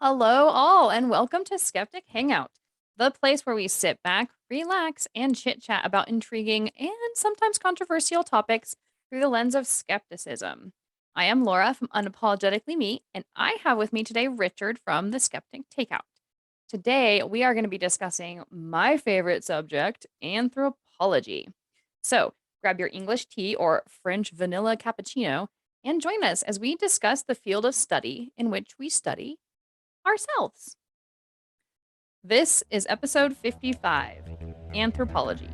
Hello, all, and welcome to Skeptic Hangout, the place where we sit back, relax, and chit chat about intriguing and sometimes controversial topics through the lens of skepticism. I am Laura from Unapologetically Me, and I have with me today Richard from the Skeptic Takeout. Today, we are going to be discussing my favorite subject, anthropology. So, grab your English tea or French vanilla cappuccino and join us as we discuss the field of study in which we study ourselves. This is episode 55, Anthropology.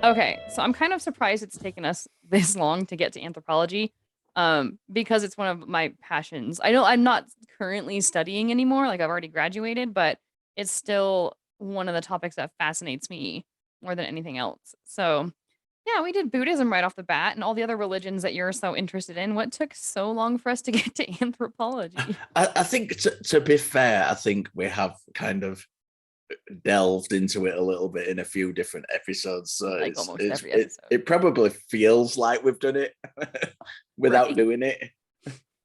Okay, so I'm kind of surprised it's taken us this long to get to anthropology, because it's one of my passions. I know I'm not currently studying anymore, like I've already graduated, but it's still one of the topics that fascinates me more than anything else. So, yeah, we did Buddhism right off the bat and all the other religions that you're so interested in. What took so long for us to get to anthropology? I think to be fair, I think we have kind of delved into it a little bit in a few different episodes. So Like it's almost it's every it, episode. it probably feels like we've done it without Right. doing it.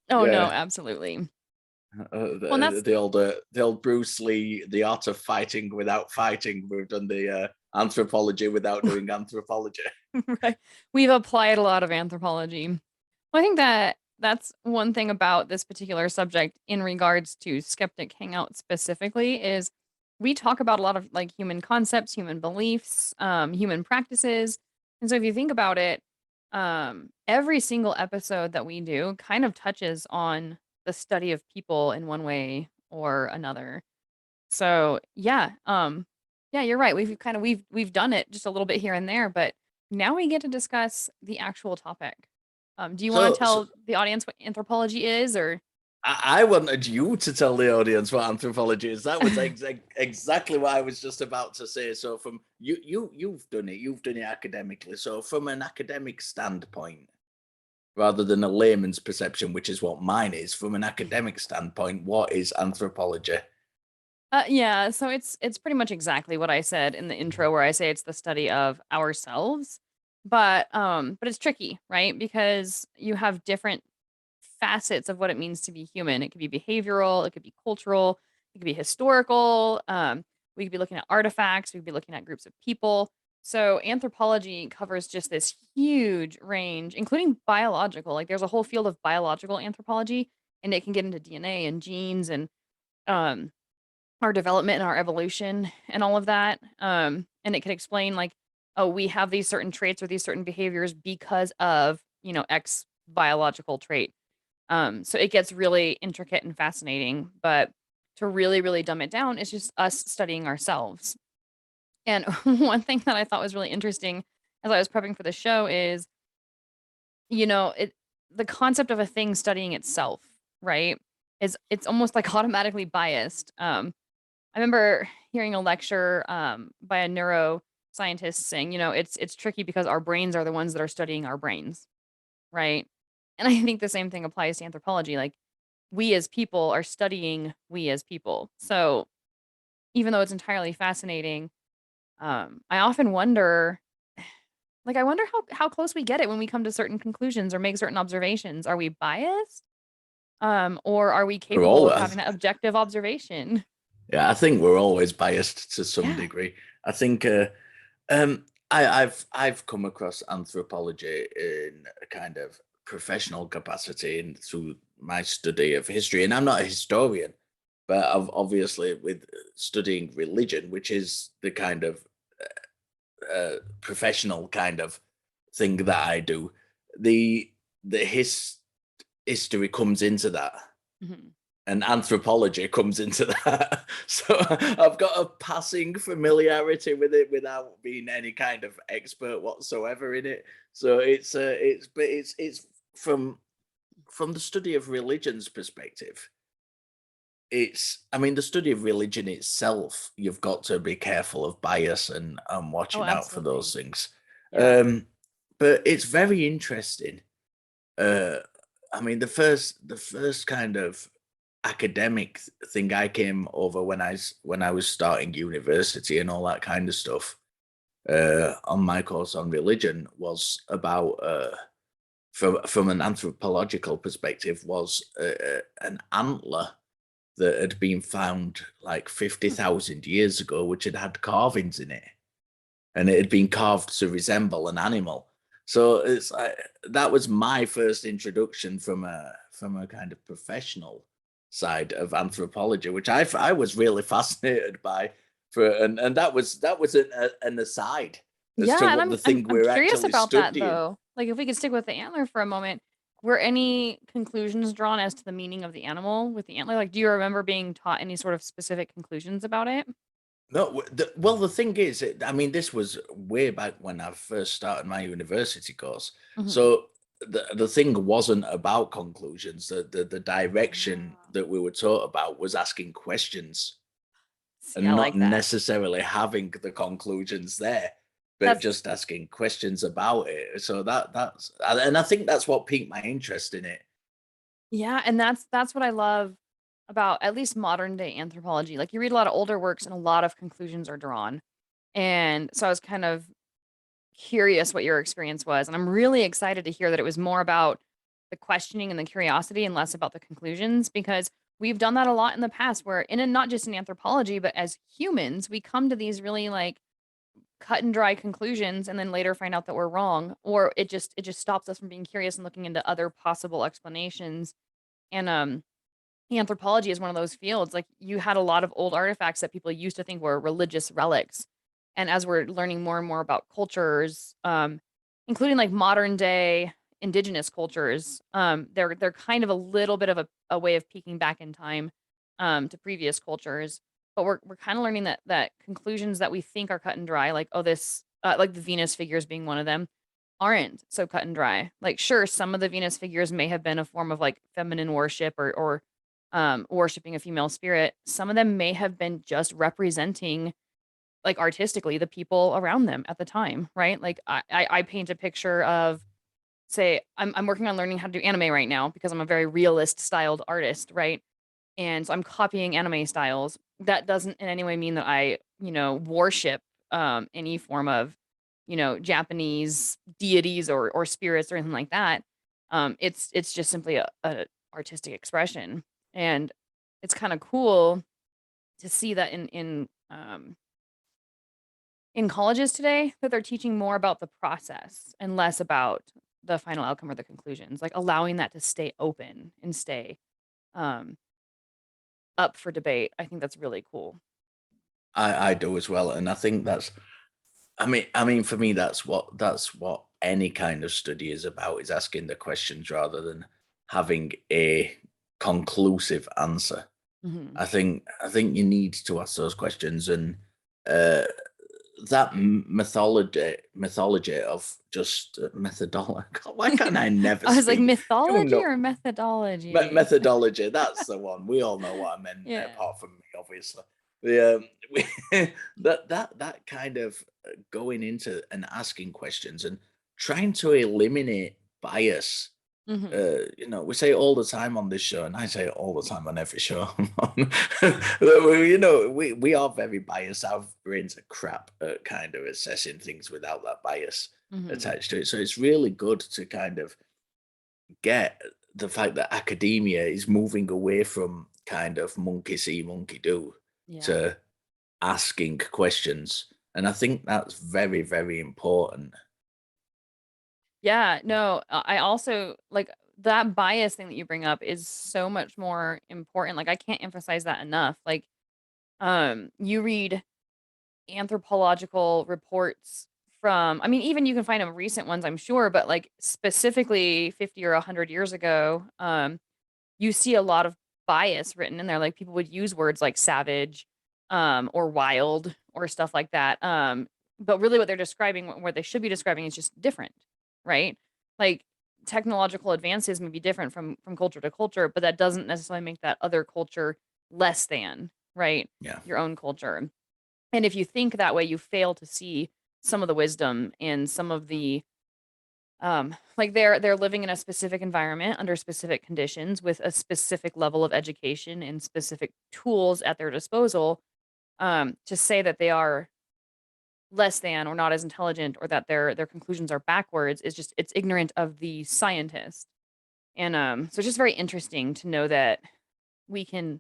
Oh no, Yeah. absolutely. Well, and The, that's the old Bruce Lee, the art of fighting without fighting. We've done the anthropology without doing anthropology. right. We've applied a lot of anthropology. Well, I think that that's one thing about this particular subject in regards to Skeptic Hangout specifically is we talk about a lot of like human concepts, human beliefs, human practices. And so if you think about it, every single episode that we do kind of touches on the study of people in one way or another. So, yeah, you're right. We've done it just a little bit here and there, but now we get to discuss the actual topic. Do you want to So tell the audience what anthropology is or I wanted you to tell the audience what anthropology is. That was exactly what I was just about to say. So from you've done it. You've done it academically. So from an academic standpoint, rather than a layman's perception, which is what mine is, from an academic standpoint, what is anthropology? yeah, so it's pretty much exactly what I said in the intro where I say it's the study of ourselves. But it's tricky, right? Because you have different facets of what it means to be human. It could be behavioral, it could be cultural, it could be historical. We could be looking at artifacts, we could be looking at groups of people. So anthropology covers just this huge range, including biological. Like there's a whole field of biological anthropology, and it can get into DNA and genes and um, our development and our evolution and all of that. And it could explain like, oh, we have these certain traits or these certain behaviors because of, X biological trait. So it gets really intricate and fascinating, but to really, really dumb it down, it's just us studying ourselves. And one thing that I thought was really interesting as I was prepping for the show is, it the concept of a thing studying itself, right? Is it's almost like automatically biased. I remember hearing a lecture by a neuroscientist saying, it's tricky because our brains are the ones that are studying our brains, right? And I think the same thing applies to anthropology. Like we as people are studying we as people. So even though it's entirely fascinating, I often wonder, like, I wonder how close we get it when we come to certain conclusions or make certain observations. Are we biased? Or are we We're capable all, of having that objective observation? yeah, I think we're always biased to some Yeah. degree. I think I've come across anthropology in a kind of professional capacity and through my study of history, and I'm not a historian, but I've obviously with studying religion, which is the kind of professional kind of thing that I do, the the history comes into that, Mhm. and anthropology comes into that. So I've got a passing familiarity with it without being any kind of expert whatsoever in it. So it's from the study of religion's perspective. I mean, the study of religion itself, you've got to be careful of bias and Oh, watching out for those absolutely. things. Yeah. Um, but it's very interesting. Uh, I mean, the first kind of academic thing I came over when I was starting university and all that kind of stuff, on my course on religion was about, from an anthropological perspective, was an antler that had been found like Hmm. 50,000 years ago, which had had carvings in it, and it had been carved to resemble an animal. So it's like that was my first introduction from a kind of professional side of anthropology, which I was really fascinated by. And that was an aside as to Yeah, and what I'm the I'm thing I'm we're curious actually about that studying. though. Like if we could stick with the antler for a moment, were any conclusions drawn as to the meaning of the animal with the antler? Like, do you remember being taught any sort of specific conclusions about it? No, well, the thing is, I mean, this was way back when I first started my university course. Mhm. So the thing wasn't about conclusions. The direction Ah. that we were taught about was asking questions See, I and not like that. necessarily having the conclusions there, but That's just asking questions about it. So and I think that's what piqued my interest in it. Yeah, and that's what I love about at least modern day anthropology. Like you read a lot of older works and a lot of conclusions are drawn. And so I was kind of curious what your experience was, and I'm really excited to hear that it was more about the questioning and the curiosity and less about the conclusions because we've done that a lot in the past where not just in anthropology, but as humans, we come to these really like cut and dry conclusions and then later find out that we're wrong or it just stops us from being curious and looking into other possible explanations. And anthropology is one of those fields. Like you had a lot of old artifacts that people used to think were religious relics. And as we're learning more and more about cultures, including like modern day indigenous cultures, they're kind of a little bit of a way of peeking back in time to previous cultures. But we're kind of learning that conclusions that we think are cut and dry, like oh this like the Venus figures being one of them, aren't so cut and dry. Like sure, some of the Venus figures may have been a form of like feminine worship or worshiping a female spirit. Some of them may have been just representing, like, artistically, the people around them at the time, right? Like, I paint a picture of, say, I'm working on learning how to do anime right now because I'm a very realist styled artist, right? And so I'm copying anime styles. That doesn't in any way mean that I, worship any form of, Japanese deities or spirits or anything like that. It's just simply a artistic expression. And it's kind of cool to see that in colleges today that they're teaching more about the process and less about the final outcome or the conclusions, like allowing that to stay open and stay um up for debate. I think that's really cool. I do as well, and I think that's I mean, for me, that's what any kind of study is about, is asking the questions rather than having a conclusive answer. Mhm. I think you need to ask those questions, and uh, that mythology of just methodology. Why can't I never I was like, speak? You mythology know, or methodology? methodology. That's the one. We all know what I meant, Yeah. apart from me, obviously. The we, that kind of going into and asking questions and trying to eliminate bias. Mhm. You know, we say it all the time on this show, and I say it all the time on every show. You know, we are very biased. Our brains are crap at kind of assessing things without that bias Mhm. attached to it. So it's really good to kind of get the fact that academia is moving away from kind of monkey see, monkey do Yeah. to asking questions. And I think that's very, very important. Yeah, no, I also like that bias thing that you bring up is so much more important. Like I can't emphasize that enough. Like you read anthropological reports from, I mean even you can find them recent ones I'm sure, but like specifically 50 or 100 years ago, you see a lot of bias written in there. Like people would use words like savage or wild or stuff like that. But really what they're describing, what they should be describing is just different, right? Like technological advances may be different from culture to culture, but that doesn't necessarily make that other culture less than, right? Yeah. Your own culture. And if you think that way, you fail to see some of the wisdom and some of the Like they're living in a specific environment under specific conditions with a specific level of education and specific tools at their disposal. To say that they are less than or not as intelligent or that their conclusions are backwards is just it's ignorant of the scientist. And so it's just very interesting to know that we can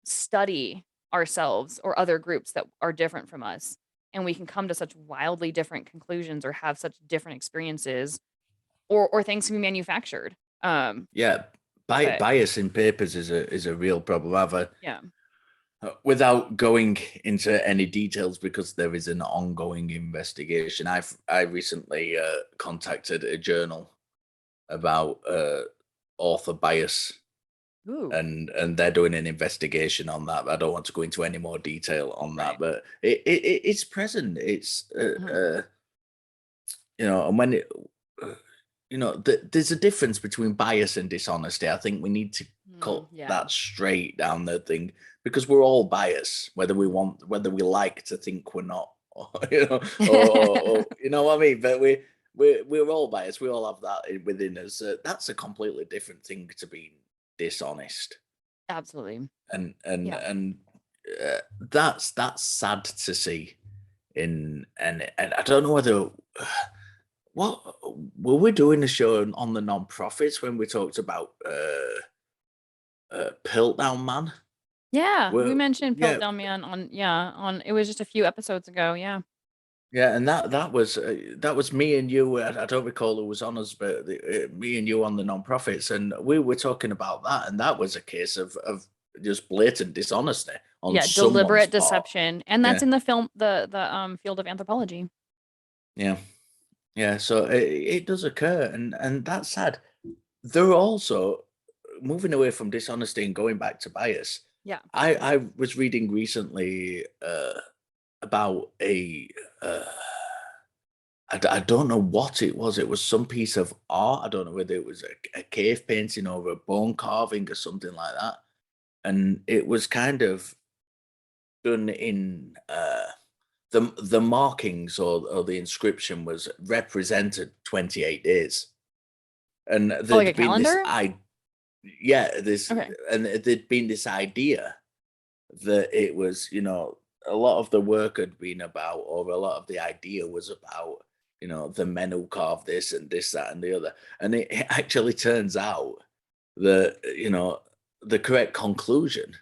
study ourselves or other groups that are different from us, and we can come to such wildly different conclusions or have such different experiences, or things can be manufactured. Yeah, But bias in papers is a real problem. yeah. Without going into any details, because there is an ongoing investigation, I recently contacted a journal about author bias, Ooh. and they're doing an investigation on that. I don't want to go into any more detail on that, Right. but it's present. It's Uh-huh. and when uh, there's a difference between bias and dishonesty. I think we need to cut Yeah. that straight down the thing, because we're all biased, whether we like to think we're not, or, or you know what I mean. But we're all biased. We all have that within us. That's a completely different thing to being dishonest, Absolutely. and and Yeah. and that's sad to see. And I don't know whether what were we doing a show on the non-profits when we talked about Piltdown Man? Yeah, we Well, mentioned yeah, Piltdown Man on on it was just a few episodes ago, yeah. yeah, and that was me and you. I don't recall who was on us, but me and you on the non-profits, and we were talking about that, and that was a case of just blatant dishonesty on Yeah, someone's deliberate part. deception, and that's Yeah, in the film the field of anthropology. yeah, yeah. So it does occur, and that's sad. There are also, moving away from dishonesty and going back to bias. Yeah. I was reading recently about uh, I don't know what it was. It was some piece of art. I don't know whether it was a cave painting or a bone carving or something like that. And it was kind of done in the markings, or the inscription was represented 28 days. And Oh, like a there'd been this calendar? I yeah, this Okay. and there'd been this idea that it was, a lot of the work had been about, or a lot of the idea was about, the men who carved this and this, that, and the other. And it actually turns out that, the correct conclusion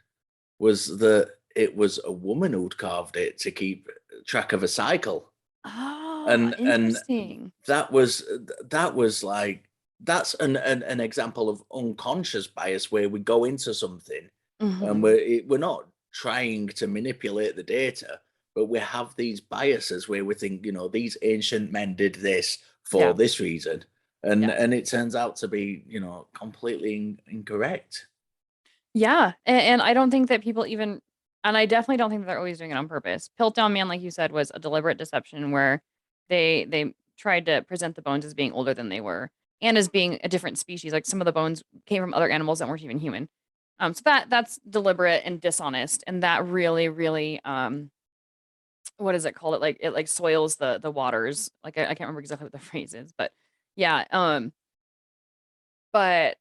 was that it was a woman who'd carved it to keep track of a cycle. Oh, And interesting. that was like, that's an example of unconscious bias, where we go into something and Mhm. we're not trying to manipulate the data, but we have these biases where we think, these ancient men did this for Yeah. this reason, and Yeah. and it turns out to be, completely incorrect. Yeah, and I don't think that people even and I definitely don't think that they're always doing it on purpose. Piltdown Man, like you said, was a deliberate deception where they tried to present the bones as being older than they were and as being a different species. Like some of the bones came from other animals that weren't even human. So that's deliberate and dishonest, and that really, really, what is it called? It like soils the waters. Like I can't remember exactly what the phrase is, but yeah. But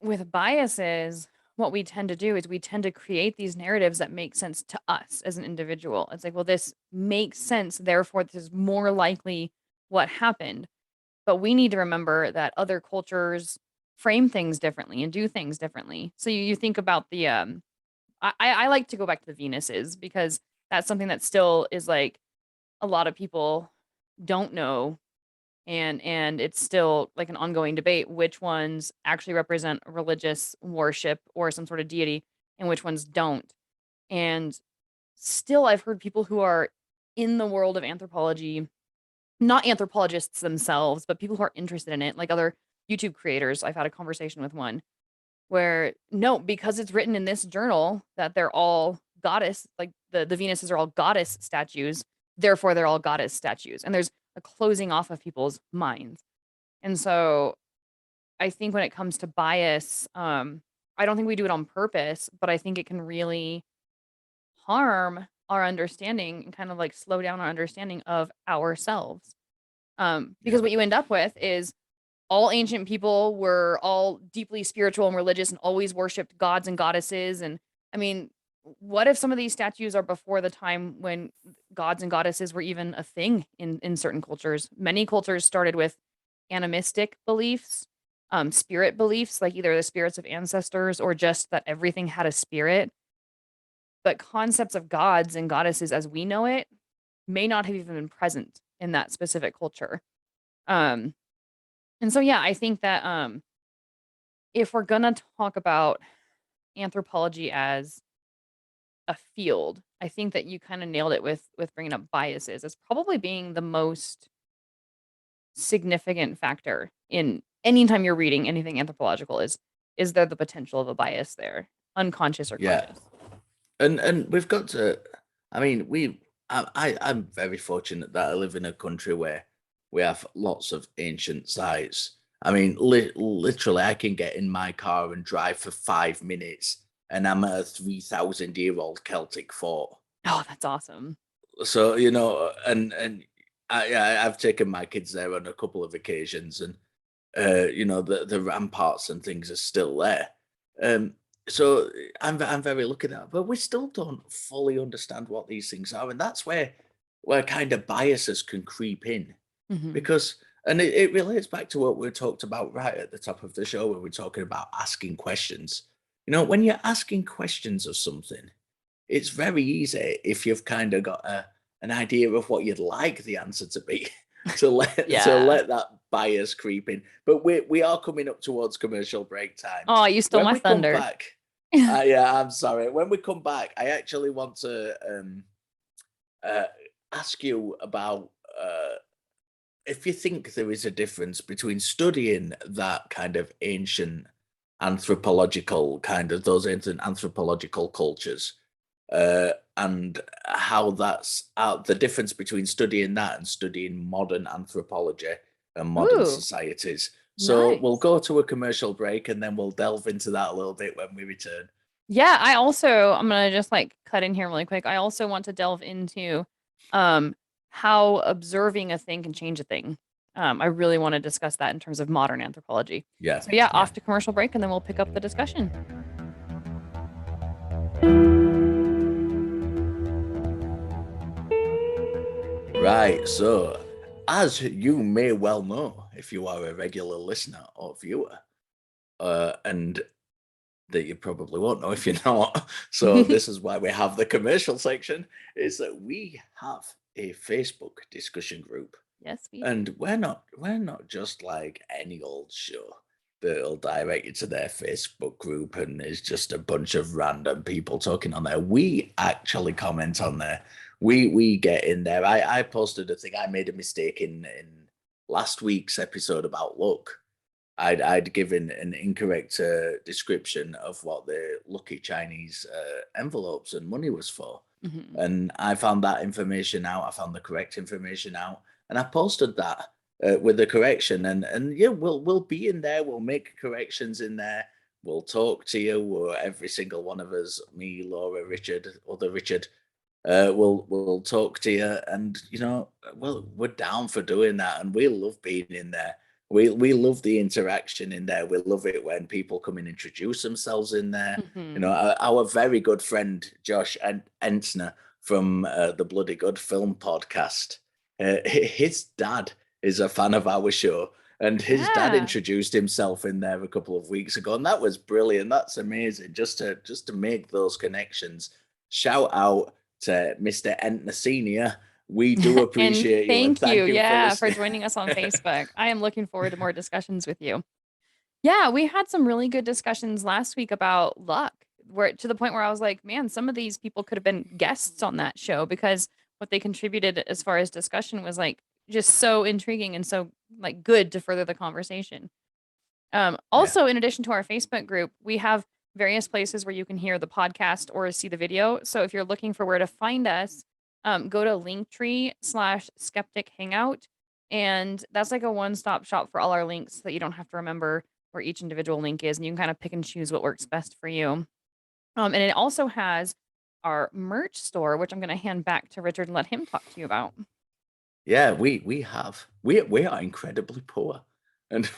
with biases, what we tend to do is we tend to create these narratives that make sense to us as an individual. It's like, well, this makes sense, therefore this is more likely what happened. But we need to remember that other cultures frame things differently and do things differently. So you think about the I like to go back to the Venuses because that's something that still is like a lot of people don't know, and it's still like an ongoing debate which ones actually represent religious worship or some sort of deity and which ones don't. And still I've heard people who are in the world of anthropology, not anthropologists themselves, but people who are interested in it, like other YouTube creators. I've had a conversation with one where no, because it's written in this journal that they're all goddess, like the Venuses are all goddess statues, therefore they're all goddess statues. And there's a closing off of people's minds. And so I think when it comes to bias, I don't think we do it on purpose, but I think it can really harm our understanding and kind of like slow down our understanding of ourselves. Because Yeah, what you end up with is all ancient people were all deeply spiritual and religious and always worshipped gods and goddesses. And I mean, what if some of these statues are before the time when gods and goddesses were even a thing in certain cultures? Many cultures started with animistic beliefs, spirit beliefs, like either the spirits of ancestors or just that everything had a spirit. But concepts of gods and goddesses as we know it may not have even been present in that specific culture. Um, and so yeah, I think that if we're gonna talk about anthropology as a field, I think that you kind of nailed it with bringing up biases as probably being the most significant factor in anytime you're reading anything anthropological is there the potential of a bias there, unconscious or Yeah, conscious? and we've got to. I mean, I'm very fortunate that I live in a country where we have lots of ancient sites. I mean, literally, I can get in my car and drive for 5 minutes, and I'm at a 3,000-year-old Celtic fort. Oh, that's awesome. So and I've taken my kids there on a couple of occasions, and the ramparts and things are still there. Um, so I'm very lucky at that, but we still don't fully understand what these things are, and that's where kind of biases can creep in Hmm. because and it relates back to what we talked about right at the top of the show when we're talking about asking questions. When you're asking questions of something, it's very easy if you've kind of got an idea of what you'd like the answer to be to Yeah. let that bias creep in. But we are coming up towards commercial break time. Oh, you stole When my we come thunder. back, yeah, I'm sorry. When we come back, I actually want to uh, ask you about if you think there is a difference between studying that kind of ancient anthropological kind of those ancient anthropological cultures and how that's the difference between studying that and studying modern anthropology and modern Ooh, societies. So we'll nice. go to a commercial break and then we'll delve into that a little bit when we return. Yeah, I'm gonna just like cut in here really quick. I also want to delve into um how observing a thing can change a thing. I really want to discuss that in terms of modern anthropology. Yeah, So yeah, yeah. off to commercial break and then we'll pick up the discussion. Right. So, as you may well know, if you are a regular listener or viewer, and that you probably won't know if you're not. So this is why we have the commercial section, is that we have a Facebook discussion group. Yes, we do. And we're not just like any old show that'll direct you to their Facebook group and it's just a bunch of random people talking on there. We actually comment on there. We get in there. I posted a thing. I made a mistake in last week's episode about luck. I'd given an incorrect description of what the lucky Chinese envelopes and money was for, Hmm. and I found that information out. I found the correct information out, and I posted that with the correction. And yeah, we'll be in there. We'll make corrections in there. We'll talk to you. Every single one of us, me, Laura, Richard, other Richard, we'll talk to you, and we're down for doing that, and we love being in there. We love the interaction in there. We love it when people come and introduce themselves in there. Hmm. Our very good friend Josh Entner from the Bloody Good Film Podcast. His dad is a fan of our show, and his dad Yeah. introduced himself in there a couple of weeks ago, and that was brilliant. That's amazing. Just to make those connections. Shout out to Mr. Entner Senior. We do And appreciate you and thank you, thank you for yeah, for listening. joining us on Facebook. I am looking forward to more discussions with you. Yeah, we had some really good discussions last week about luck, where to the point where I was like, man, some of these people could have been guests on that show because what they contributed as far as discussion was like just so intriguing and so like good to further the conversation. Yeah. Also, in addition to our Facebook group, we have various places where you can hear the podcast or see the video. So if you're looking for where to find us, go to linktree/skeptic hangout. And that's like a one-stop shop for all our links so that you don't have to remember where each individual link is. And you can kind of pick and choose what works best for you. And it also has our merch store, which I'm going to hand back to Richard and let him talk to you about. Yeah, we are incredibly poor. And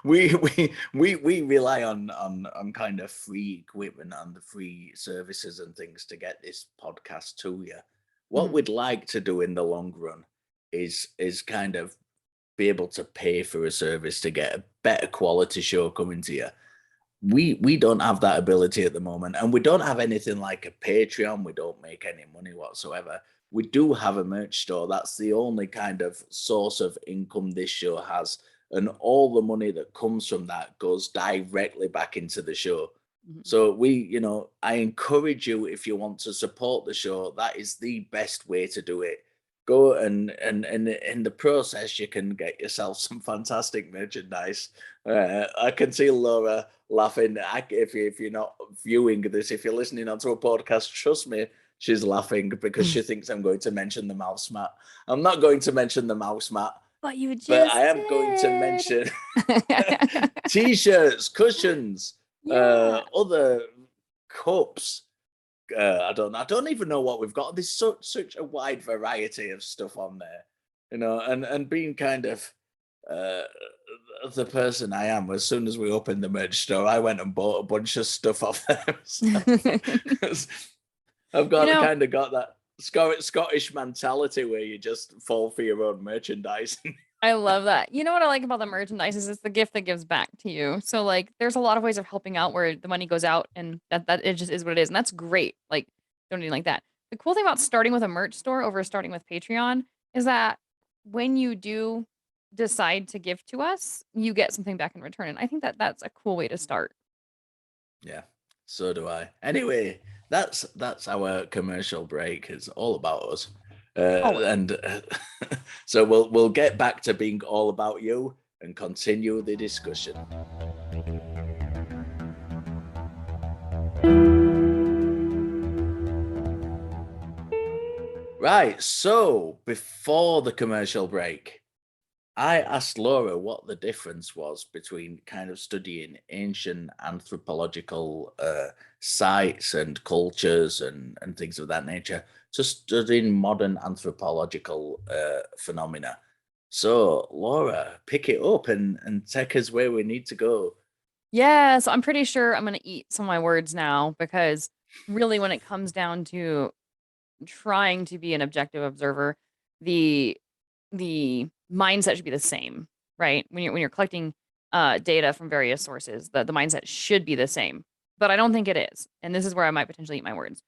we rely on kind of free equipment and the free services and things to get this podcast to you. What Mhm. we'd like to do in the long run is kind of be able to pay for a service to get a better quality show coming to you. We don't have that ability at the moment, and we don't have anything like a Patreon. We don't make any money whatsoever. We do have a merch store. That's the only kind of source of income this show has, and all the money that comes from that goes directly back into the show. Mhm. So I encourage you, if you want to support the show, that is the best way to do it. Go and in the process, you can get yourself some fantastic merchandise. I can see Laura laughing. If you're not viewing this, if you're listening onto a podcast, trust me, she's laughing because she thinks I'm going to mention the mouse mat. I'm not going to mention the mouse mat, But you but I just am going to did. mention t-shirts, cushions, Yeah. other cups. I don't even know what we've got. There's such a wide variety of stuff on there, and being kind of uh, the person I am. As soon as we opened the merch store, I went and bought a bunch of stuff off them. I've You got know, kind of got that Scottish mentality where you just fall for your own merchandise. I love that. You know what I like about the merchandise is it's the gift that gives back to you. So like there's a lot of ways of helping out where the money goes out and that it just is what it is. And that's great. Like donating like that. The cool thing about starting with a merch store over starting with Patreon is that when you do decide to give to us, you get something back in return. And I think that that's a cool way to start. Yeah, so do I. Anyway, that's our commercial break. It's all about us, Always. and so we'll get back to being all about you and continue the discussion. Right. So before the commercial break, I asked Laura what the difference was between kind of studying ancient anthropological sites and cultures and things of that nature to studying modern anthropological phenomena. So, Laura, pick it up and take us where we need to go. Yeah, so I'm pretty sure I'm gonna eat some of my words now because really when it comes down to trying to be an objective observer, the the mindset should be the same, right? When you're collecting data from various sources, the mindset should be the same. But I don't think it is. And this is where I might potentially eat my words.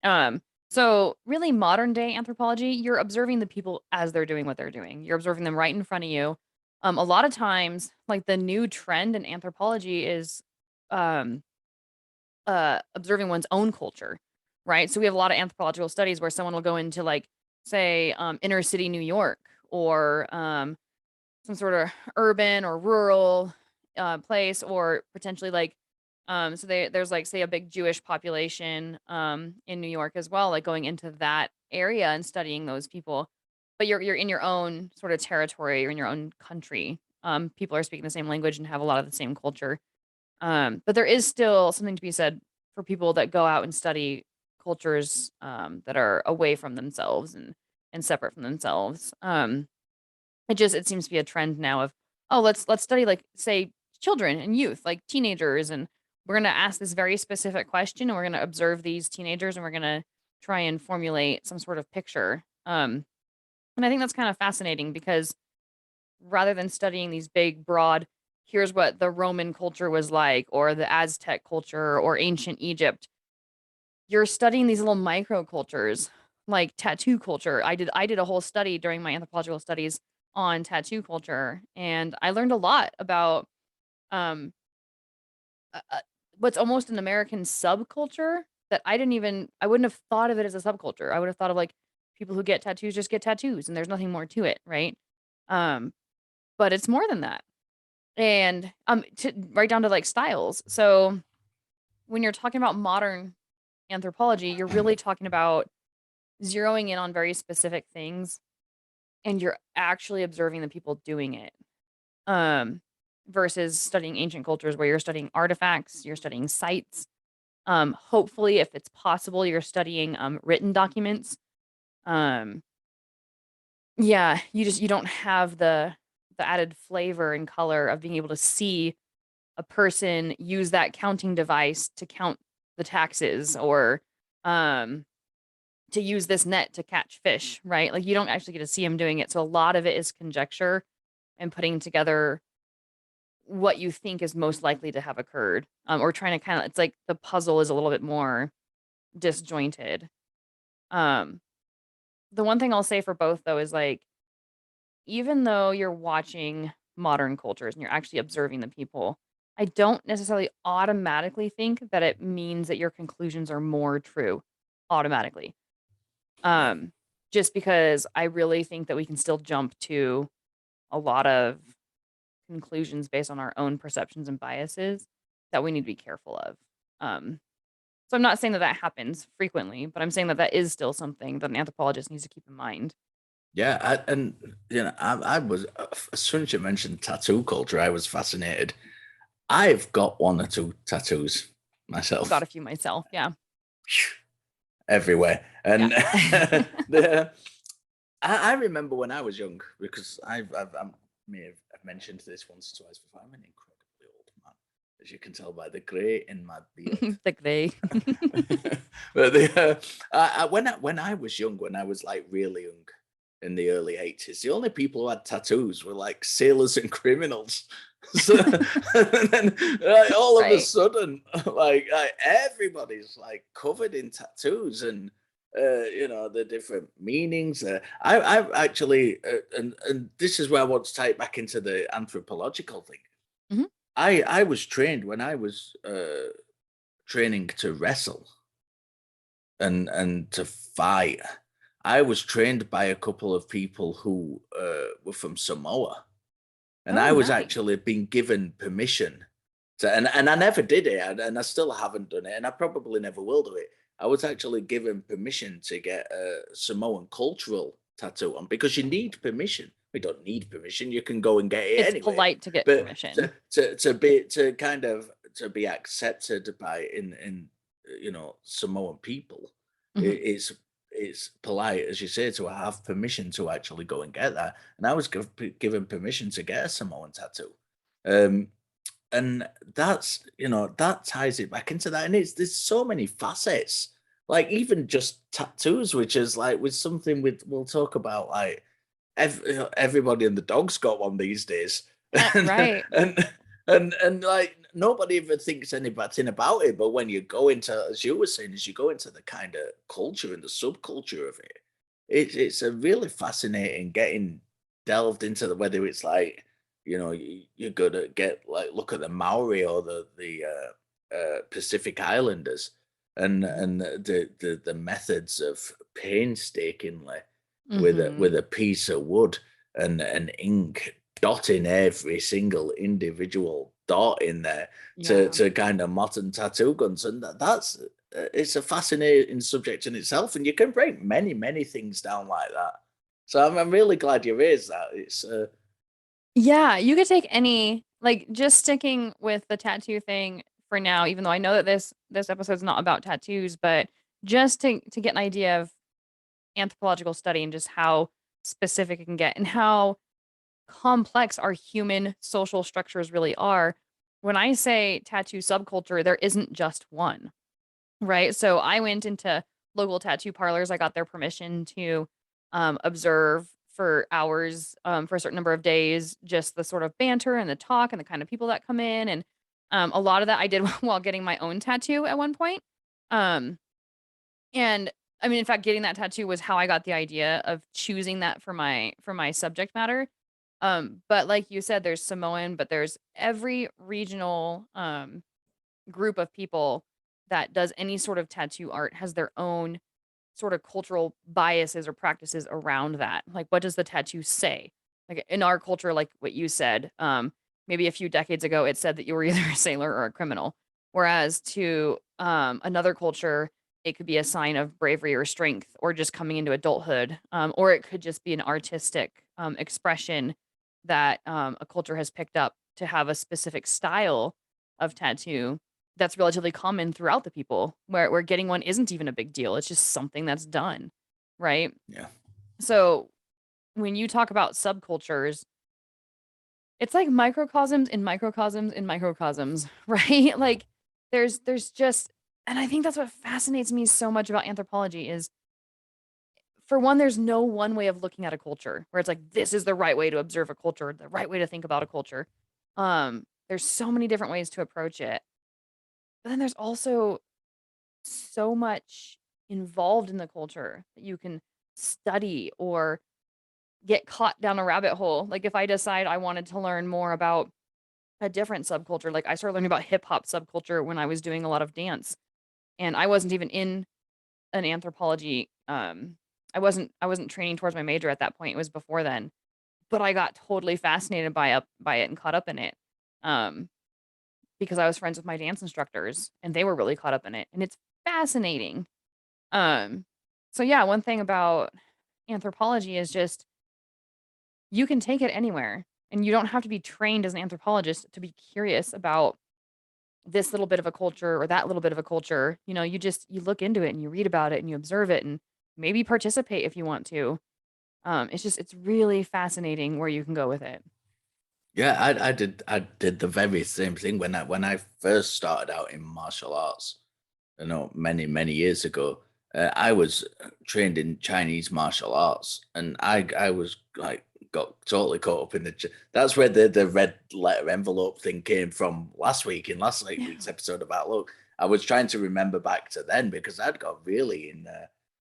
Um, so really modern day anthropology, you're observing the people as they're doing what they're doing. You're observing them right in front of you. A lot of times, like the new trend in anthropology is um observing one's own culture, right? So we have a lot of anthropological studies where someone will go into like, say, inner city New York or some sort of urban or rural place, or potentially like, so there's like say a big Jewish population in New York as well, like going into that area and studying those people. But you're in your own sort of territory, you're in your own country. People are speaking the same language and have a lot of the same culture. But there is still something to be said for people that go out and study cultures that are away from themselves and separate from themselves. It seems to be a trend now of, oh, let's study like say children and youth, like teenagers, and we're gonna ask this very specific question and we're gonna observe these teenagers and we're gonna try and formulate some sort of picture. And I think that's kind of fascinating because rather than studying these big, broad, here's what the Roman culture was like, or the Aztec culture, or ancient Egypt, you're studying these little microcultures, like tattoo culture. I did a whole study during my anthropological studies on tattoo culture, and I learned a lot about um, uh, uh, what's almost an American subculture that I wouldn't have thought of it as a subculture. I would have thought of like people who get tattoos just get tattoos, and there's nothing more to it, right? Um, but it's more than that. And, right down to, like, styles. So, when you're talking about modern anthropology, you're really talking about zeroing in on very specific things, and you're actually observing the people doing it, um, versus studying ancient cultures where you're studying artifacts, you're studying sites. Hopefully, if it's possible, you're studying, written documents. Um, yeah, you don't have the added flavor and color of being able to see a person use that counting device to count the taxes, or um to use this net to catch fish, right? Like, you don't actually get to see him doing it, so a lot of it is conjecture and putting together what you think is most likely to have occurred, or trying to kinda, it's like the puzzle is a little bit more disjointed. Um, the one thing I'll say for both, though, is, like, even though you're watching modern cultures and you're actually observing the people, I don't necessarily automatically think that it means that your conclusions are more true automatically. Yeah. Um, just because I really think that we can still jump to a lot of conclusions based on our own perceptions and biases that we need to be careful of. Um, so I'm not saying that that happens frequently, but I'm saying that that is still something that an anthropologist needs to keep in mind. Yeah, and I was as soon as you mentioned tattoo culture, I was fascinated. I've got one or two tattoos I've got myself. a few myself. Yeah. Everywhere. Yeah. And the I remember when I was young, because I may have mentioned this once or twice before. I'm an incredibly old man, as you can tell by the grey in my beard. Like they. But when I was young, when I was like really young in the early 80s, the only people who had tattoos were like sailors and criminals. So and then all of a Right. sudden, everybody's like covered in tattoos, and the different meanings. I've actually, and this is where I want to tie it back into the anthropological thing. Mhm. I was trained when I was training to wrestle and to fight. I was trained by a couple of people who were from Samoa, and Oh, I was nice. actually being given permission to, and I never did it, and I still haven't done it, and I probably never will do it. I was actually given permission to get a Samoan cultural tattoo on, because you need permission. We don't need permission. You can go and get it It's anyway. polite to get But permission. to be accepted by in Samoan people, Mhm. it's polite, as you say, to have permission to actually go and get that. And I was given permission to get a Samoan tattoo. Um, and that ties it back into that, and there's so many facets, like even just tattoos, which is like with something with we'll talk about, like everybody and the dog's got one these days. and Right. and and like nobody even thinks any bad thing about it, but when you go into, as you were saying, as you go into the kind of culture and the subculture of it, it's a really fascinating getting delved into the, whether it's like, you're gonna get like look at the Maori or the Pacific Islanders, and Mhm. the methods of painstakingly Mhm. with a piece of wood and ink dotting every single individual dot in there Yeah. to kind of modern tattoo guns, and that's it's a fascinating subject in itself, and you can break many things down like that. So I'm really glad you raised that. It's Yeah, you could take any, like, just sticking with the tattoo thing for now, even though I know that this episode's not about tattoos, but just to get an idea of anthropological study and just how specific it can get and how complex our human social structures really are. When I say tattoo subculture, there isn't just one, right? So I went into local tattoo parlors. I got their permission to observe for hours, for a certain number of days, just the sort of banter and the talk and the kind of people that come in. And a lot of that I did while getting my own tattoo at one point. Um, and I mean, in fact, getting that tattoo was how I got the idea of choosing that for my subject matter. But like you said, there's Samoan, but there's every regional group of people that does any sort of tattoo art has their own sort of cultural biases or practices around that. Like, what does the tattoo say? Like in our culture, like what you said, maybe a few decades ago, it said that you were either a sailor or a criminal. Whereas to another culture, it could be a sign of bravery or strength or just coming into adulthood. Or it could just be an artistic expression that a culture has picked up to have a specific style of tattoo that's relatively common throughout the people, where getting one isn't even a big deal, it's just something that's done, right? yeah. So, when you talk about subcultures, It's like microcosms in microcosms in microcosms, right? Like there's just, and I think that's what fascinates me so much about anthropology is, for one, there's no one way of looking at a culture where it's like this is the right way to observe a culture, the right way to think about a culture. There's so many different ways to approach it. But then there's also so much involved in the culture that you can study or get caught down a rabbit hole. Like if I decide I wanted to learn more about a different subculture, like I started learning about hip hop subculture when I was doing a lot of dance, and I wasn't even in an anthropology. I wasn't training towards my major at that point. It was before then, but I got totally fascinated by it and caught up in it. Um, because I was friends with my dance instructors and they were really caught up in it, and it's fascinating. Um, so yeah, one thing about anthropology is just you can take it anywhere, and you don't have to be trained as an anthropologist to be curious about this little bit of a culture or that little bit of a culture. You know, you look into it and you read about it and you observe it and maybe participate if you want to. It's really fascinating where you can go with it. Yeah, I did the very same thing when I first started out in martial arts. You know, many years ago. I was trained in Chinese martial arts, and I was like got totally caught up in that's where the red letter envelope thing came from last week in last like Yeah. week's episode of Outlook. I was trying to remember back to then because I'd got really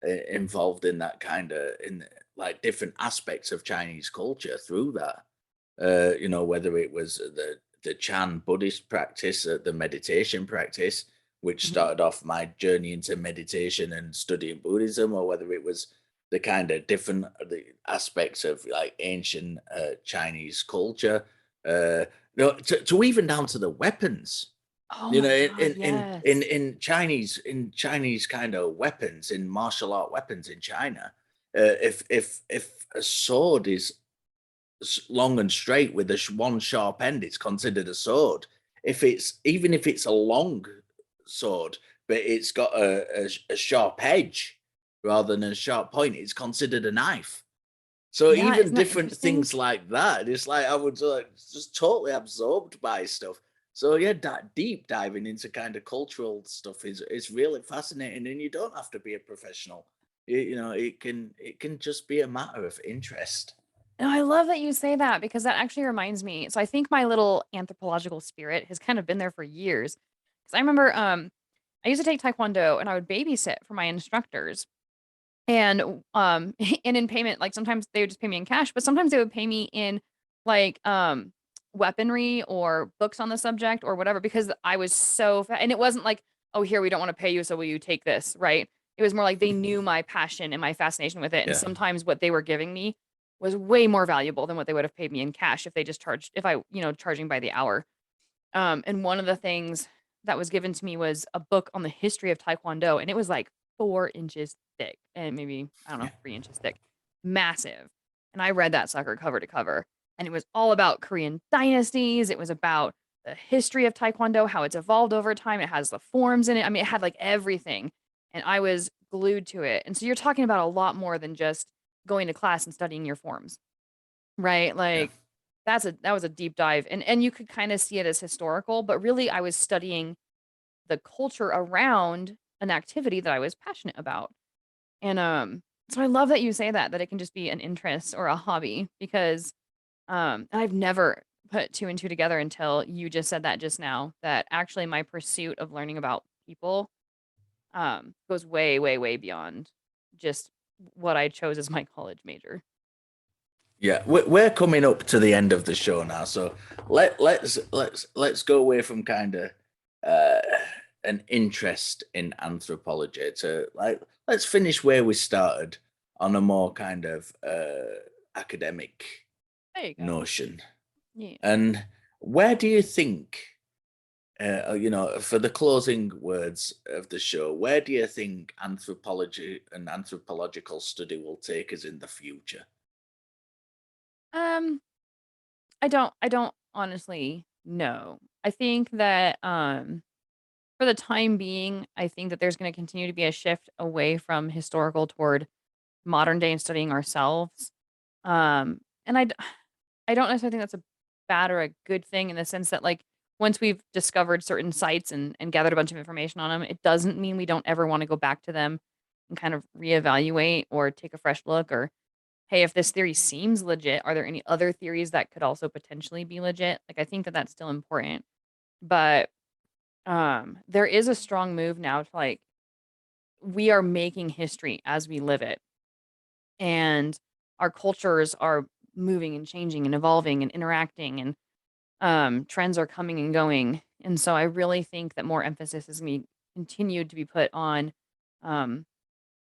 involved in that kind of in like different aspects of Chinese culture through that. You know, whether it was the Chan Buddhist practice, the meditation practice, which Mhm. started off my journey into meditation and studying Buddhism, or whether it was the kind of different the aspects of like ancient Chinese culture, to even down to the weapons. Oh You know, my god, yes. In Chinese kind of weapons, in martial art weapons in China, if a sword is long and straight with a one sharp end, it's considered a sword. If it's even if it's a long sword, but it's got a sharp edge rather than a sharp point, it's considered a knife. So Yeah, even isn't that different interesting? things like that, it's like I was like, just totally absorbed by stuff. So yeah, that deep diving into kind of cultural stuff is really fascinating, and you don't have to be a professional. You know, it can just be a matter of interest. No, I love that you say that because that actually reminds me. So I think my little anthropological spirit has kind of been there for years. Because I remember I used to take taekwondo and I would babysit for my instructors. And and in payment, like sometimes they would just pay me in cash, but sometimes they would pay me in like weaponry or books on the subject or whatever because I was and it wasn't like, oh, here we don't want to pay you, so will you take this, right? It was more like they knew my passion and my fascination with it. And Yeah. sometimes what they were giving me was way more valuable than what they would have paid me in cash if they just charged if I, charging by the hour. And one of the things that was given to me was a book on the history of Taekwondo, and it was like 4 inches thick and maybe, I don't know, 3 inches thick. Massive. And I read that sucker cover to cover, and it was all about Korean dynasties. It was about the history of Taekwondo, how it's evolved over time. It has the forms in it. I mean, it had like everything. And I was glued to it. And so you're talking about a lot more than just going to class and studying your forms. Right, Yeah. like, that was a deep dive, and you could kinda see it as historical, but really I was studying the culture around an activity that I was passionate about, and, so I love that you say that it can just be an interest or a hobby because, and I've never put 2 and 2 together until you just said that just now, that actually my pursuit of learning about people, goes way, way, way beyond just what I chose as my college major. Yeah, we're coming up to the end of the show now, so let's go away from kind of uh, an interest in anthropology to like let's finish where we started on a more kind of academic There you go. notion. Yeah. And where do you think, you know, for the closing words of the show, where do you think anthropology and anthropological study will take us in the future? Um I don't honestly know. I think that, for the time being, I think that there's gonna continue to be a shift away from historical toward modern day and studying ourselves. And I don't necessarily think that's a bad or a good thing in the sense that like once we've discovered certain sites and gathered a bunch of information on them, it doesn't mean we don't ever want to go back to them and kind of reevaluate or take a fresh look or hey, if this theory seems legit, are there any other theories that could also potentially be legit? Like I think that that's still important. But there is a strong move now to like we are making history as we live it. And our cultures are moving and changing and evolving and interacting and trends are coming and going. And so I really think that more emphasis is going to be continued to be put on um,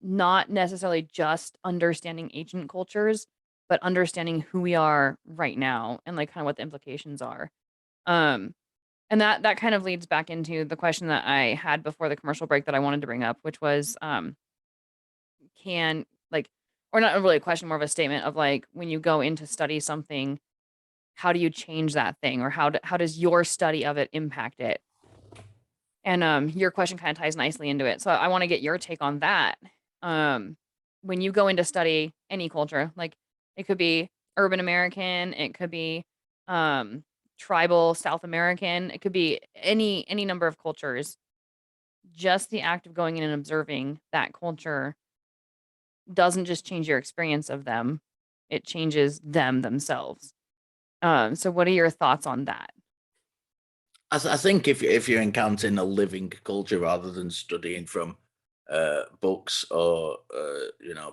not necessarily just understanding ancient cultures, but understanding who we are right now and like kind of what the implications are. Um, and that kind of leads back into the question that I had before the commercial break that I wanted to bring up, which was can like or not really a question, more of a statement of like when you go in to study something, how do you change that thing or how does your study of it impact it? And your question kind of ties nicely into it. So I want to get your take on that. Um when you go in to study any culture, like it could be urban American, it could be um tribal South American, it could be any number of cultures. Just the act of going in and observing that culture doesn't just change your experience of them, it changes them themselves. So what are your thoughts on that? I think if you're encountering a living culture rather than studying from books or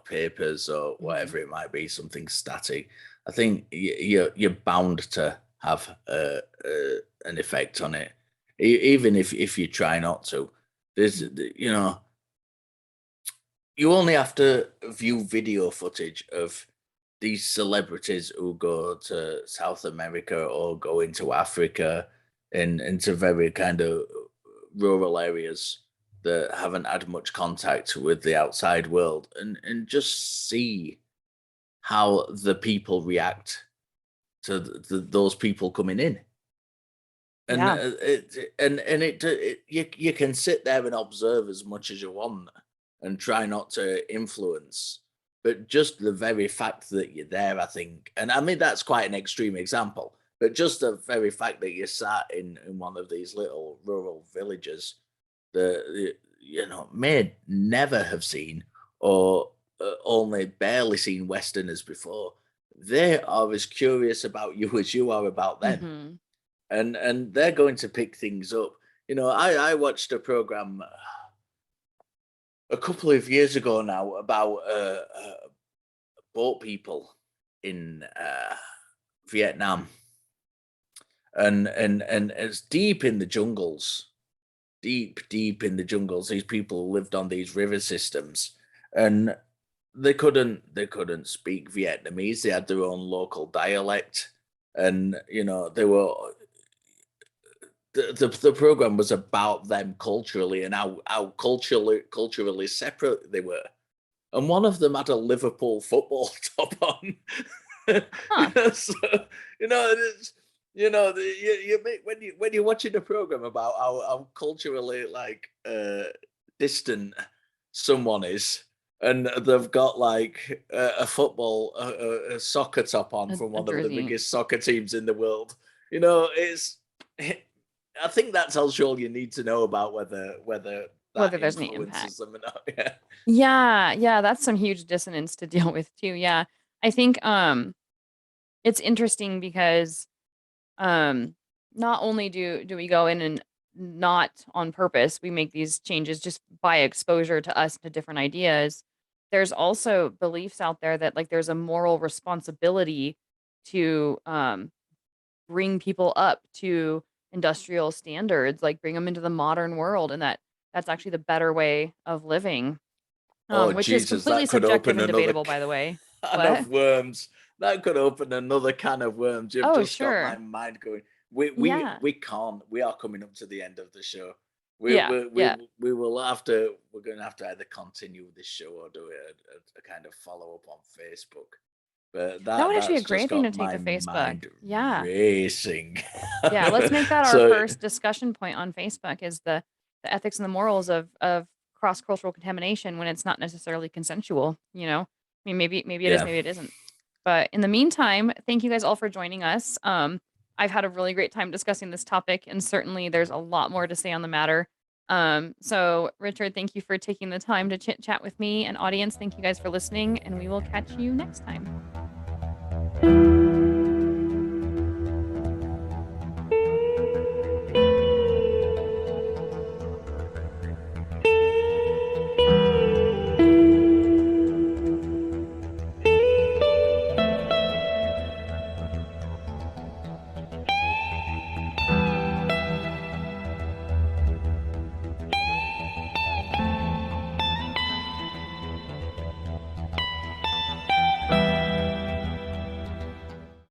papers or Mhm. whatever it might be, something static, I think you're bound to have an effect on it, even if you try not to. There's Mhm. you only have to view video footage of these celebrities who go to South America or go into Africa and into very kind of rural areas that haven't had much contact with the outside world and just see how the people react to those people coming in. And Yeah. you can sit there and observe as much as you want and try not to influence, but just the very fact that you're there, I think, and I mean that's quite an extreme example, but just the very fact that you sat in one of these little rural villages that may never have seen or only barely seen Westerners before, they are as curious about you as you are about them, Mhm. and they're going to pick things up. I watched a program a couple of years ago now about boat people in Vietnam, and it's deep in the jungles, deep in the jungles. These people lived on these river systems, and they couldn't speak Vietnamese. They had their own local dialect, and they were the program was about them culturally and how culturally separate they were. And one of them had a Liverpool football top on. Huh. So, it's when you're watching a program about how culturally like distant someone is, and they've got like a soccer top on from A one of the jersey. biggest soccer teams in the world. It's I think that tells you all you need to know about whether Whether that there's any impact. influences them or not. Yeah. Yeah, yeah, that's some huge dissonance to deal with too. Yeah. I think it's interesting because um not only do we go in and not on purpose, we make these changes just by exposure to us to different ideas. There's also beliefs out there that like there's a moral responsibility to bring people up to industrial standards, like bring them into the modern world and that's actually the better way of living. Oh Which is Jesus, completely that could subjective open and another debatable, by the way. can What? of worms. That could open another can of worms. You've Oh, just got my sure. mind going. We we Yeah. we can't. We are coming up to the end of the show. We Yeah. we Yeah. we, we will have to. We're going to have to either continue this show or do a kind of follow up on Facebook. But That that would actually be a that's just great thing to got take my to Facebook. mind Yeah. racing. Yeah. Let's make that our So first discussion point on Facebook is the ethics and the morals of cross-cultural contamination when it's not necessarily consensual, you know? I mean, maybe it is, yeah, maybe it isn't. But in the meantime, thank you guys all for joining us. I've had a really great time discussing this topic, and certainly there's a lot more to say on the matter. So Richard, thank you for taking the time to chit chat with me, and audience, thank you guys for listening, and we will catch you next time.